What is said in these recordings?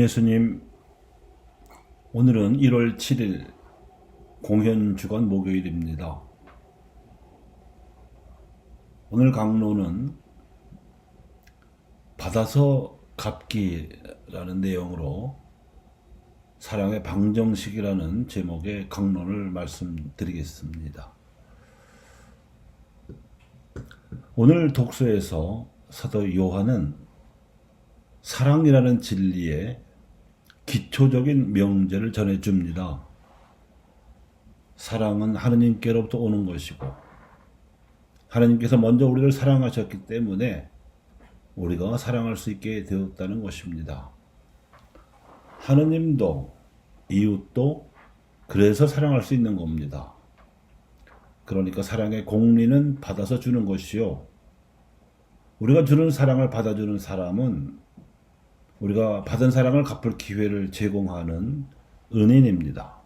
주님의 오늘은 1월 7일 공현주간 목요일입니다. 오늘 강론은 받아서 갚기라는 내용으로 사랑의 방정식이라는 제목의 강론을 말씀드리겠습니다. 오늘 독서에서 사도 요한은 사랑이라는 진리의 기초적인 명제를 전해줍니다. 사랑은 하느님께로부터 오는 것이고 하느님께서 먼저 우리를 사랑하셨기 때문에 우리가 사랑할 수 있게 되었다는 것입니다. 하느님도 이웃도 그래서 사랑할 수 있는 겁니다. 그러니까 사랑의 공리는 받아서 주는 것이요, 우리가 주는 사랑을 받아주는 사람은 우리가 받은 사랑을 갚을 기회를 제공하는 은인입니다.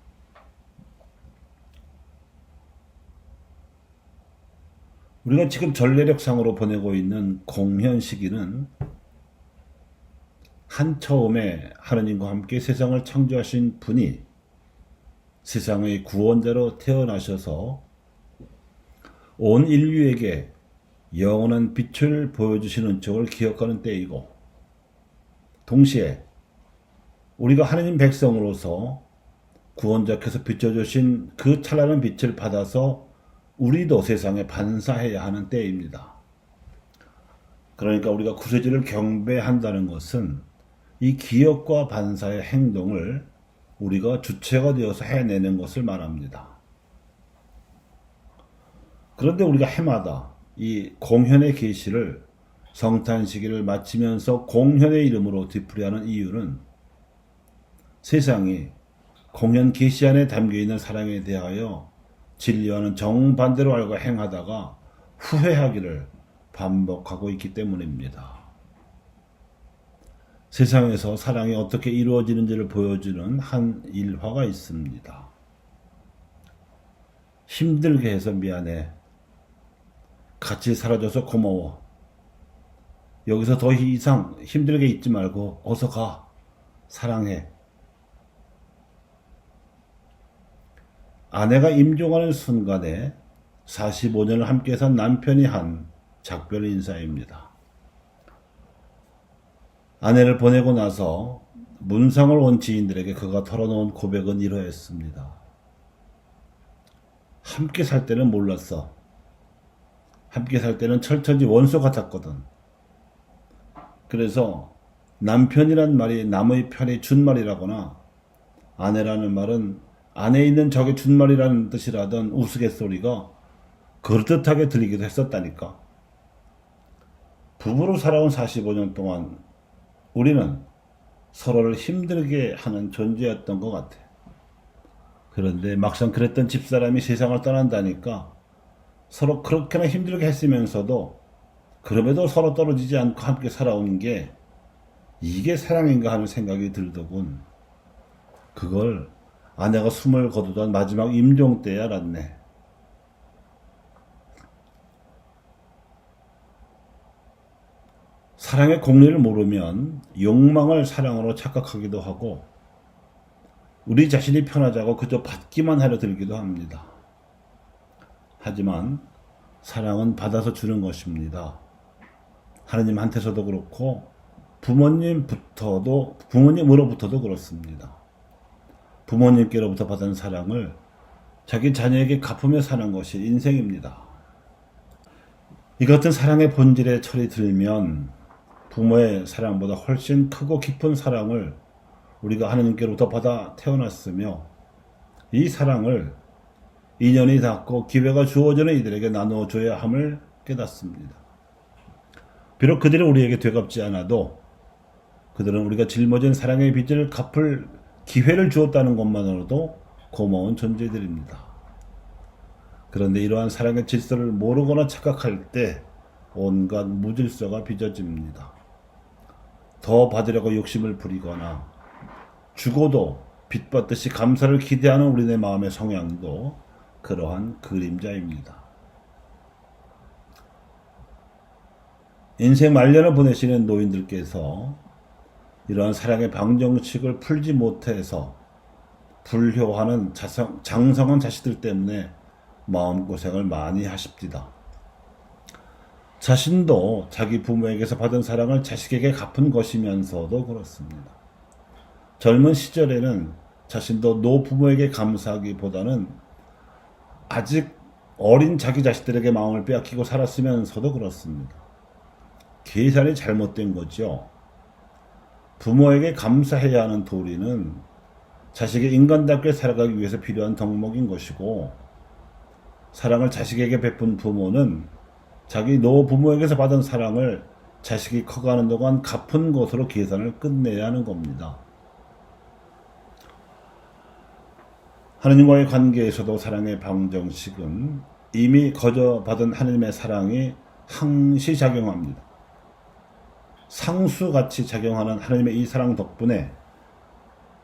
우리가 지금 전례력상으로 보내고 있는 공현 시기는 한 처음에 하느님과 함께 세상을 창조하신 분이 세상의 구원자로 태어나셔서 온 인류에게 영원한 빛을 보여주시는 은총을 기억하는 때이고, 동시에 우리가 하느님 백성으로서 구원자께서 비춰주신 그 찬란한 빛을 받아서 우리도 세상에 반사해야 하는 때입니다. 그러니까 우리가 구세주를 경배한다는 것은 이 기억과 반사의 행동을 우리가 주체가 되어서 해내는 것을 말합니다. 그런데 우리가 해마다 이 공현의 계시를 성탄 시기를 마치면서 공현의 이름으로 되풀이하는 이유는 세상이 공현 계시 안에 담겨있는 사랑에 대하여 진리와는 정반대로 알고 행하다가 후회하기를 반복하고 있기 때문입니다. 세상에서 사랑이 어떻게 이루어지는지를 보여주는 한 일화가 있습니다. 힘들게 해서 미안해. 같이 살아줘서 고마워. 여기서 더 이상 힘들게 있지 말고 어서 가. 사랑해. 아내가 임종하는 순간에 45년을 함께 산 남편이 한 작별 인사입니다. 아내를 보내고 나서 문상을 온 지인들에게 그가 털어놓은 고백은 이러했습니다. 함께 살 때는 몰랐어. 함께 살 때는 철천지 원수 같았거든. 그래서 남편이란 말이 남의 편의 준말이라거나 아내라는 말은 안에 있는 적의 준말이라는 뜻이라던 우스갯소리가 그럴듯하게 들리기도 했었다니까. 부부로 살아온 45년 동안 우리는 서로를 힘들게 하는 존재였던 것 같아. 그런데 막상 그랬던 집사람이 세상을 떠난다니까 서로 그렇게나 힘들게 했으면서도 그럼에도 서로 떨어지지 않고 함께 살아온 게 이게 사랑인가 하는 생각이 들더군. 그걸 아내가 숨을 거두던 마지막 임종 때에 알았네. 사랑의 공리를 모르면 욕망을 사랑으로 착각하기도 하고 우리 자신이 편하자고 그저 받기만 하려 들기도 합니다. 하지만 사랑은 받아서 주는 것입니다. 하느님한테서도 그렇고 부모님으로부터도 그렇습니다. 부모님께로부터 받은 사랑을 자기 자녀에게 갚으며 사는 것이 인생입니다. 이 같은 사랑의 본질에 철이 들면 부모의 사랑보다 훨씬 크고 깊은 사랑을 우리가 하느님께로부터 받아 태어났으며 이 사랑을 인연이 닿고 기회가 주어지는 이들에게 나누어줘야 함을 깨닫습니다. 비록 그들이 우리에게 되갚지 않아도 그들은 우리가 짊어진 사랑의 빚을 갚을 기회를 주었다는 것만으로도 고마운 존재들입니다. 그런데 이러한 사랑의 질서를 모르거나 착각할 때 온갖 무질서가 빚어집니다. 더 받으려고 욕심을 부리거나 죽어도 빚받듯이 감사를 기대하는 우리네 마음의 성향도 그러한 그림자입니다. 인생 말년을 보내시는 노인들께서 이러한 사랑의 방정식을 풀지 못해서 불효하는 장성한 자식들 때문에 마음고생을 많이 하십니다. 자신도 자기 부모에게서 받은 사랑을 자식에게 갚은 것이면서도 그렇습니다. 젊은 시절에는 자신도 노부모에게 감사하기보다는 아직 어린 자기 자식들에게 마음을 빼앗기고 살았으면서도 그렇습니다. 계산이 잘못된 거죠. 부모에게 감사해야 하는 도리는 자식의 인간답게 살아가기 위해서 필요한 덕목인 것이고, 사랑을 자식에게 베푼 부모는 자기 노부모에게서 받은 사랑을 자식이 커가는 동안 갚은 것으로 계산을 끝내야 하는 겁니다. 하느님과의 관계에서도 사랑의 방정식은 이미 거저 받은 하느님의 사랑이 항시 작용합니다. 상수같이 작용하는 하느님의 이 사랑 덕분에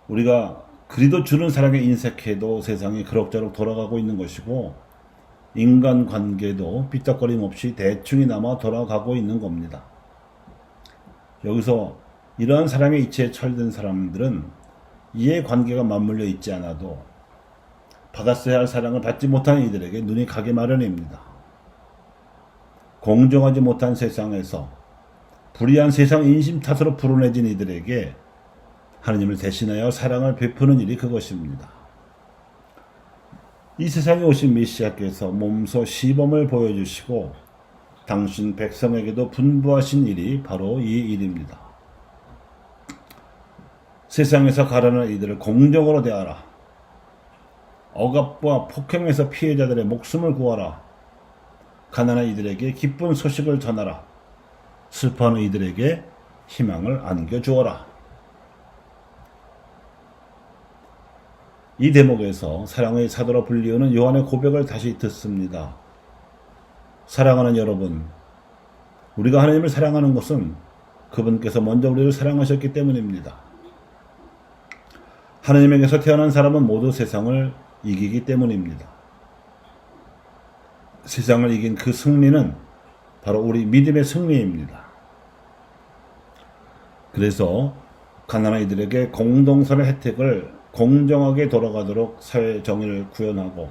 우리가 그리도 주는 사랑에 인색해도 세상이 그럭저럭 돌아가고 있는 것이고, 인간관계도 삐딱거림 없이 대충이나마 돌아가고 있는 겁니다. 여기서 이러한 사랑의 이치에 철든 사람들은 이해관계가 맞물려 있지 않아도 받았어야 할 사랑을 받지 못하는 이들에게 눈이 가게 마련입니다. 공정하지 못한 세상에서 불의한 세상 인심 탓으로 불운해진 이들에게 하느님을 대신하여 사랑을 베푸는 일이 그것입니다. 이 세상에 오신 메시아께서 몸소 시범을 보여주시고 당신 백성에게도 분부하신 일이 바로 이 일입니다. 세상에서 가난한 이들을 공정으로 대하라. 억압과 폭행에서 피해자들의 목숨을 구하라. 가난한 이들에게 기쁜 소식을 전하라. 슬퍼하는 이들에게 희망을 안겨주어라. 이 대목에서 사랑의 사도로 불리우는 요한의 고백을 다시 듣습니다. 사랑하는 여러분, 우리가 하나님을 사랑하는 것은 그분께서 먼저 우리를 사랑하셨기 때문입니다. 하나님에게서 태어난 사람은 모두 세상을 이기기 때문입니다. 세상을 이긴 그 승리는 바로 우리 믿음의 승리입니다. 그래서 가난한 이들에게 공동선의 혜택을 공정하게 돌아가도록 사회 정의를 구현하고,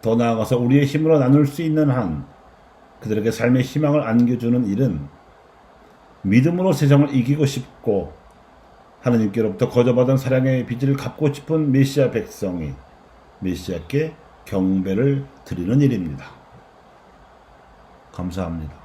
더 나아가서 우리의 힘으로 나눌 수 있는 한 그들에게 삶의 희망을 안겨주는 일은 믿음으로 세상을 이기고 싶고 하나님께로부터 거저받은 사랑의 빚을 갚고 싶은 메시아 백성이 메시아께 경배를 드리는 일입니다. 감사합니다.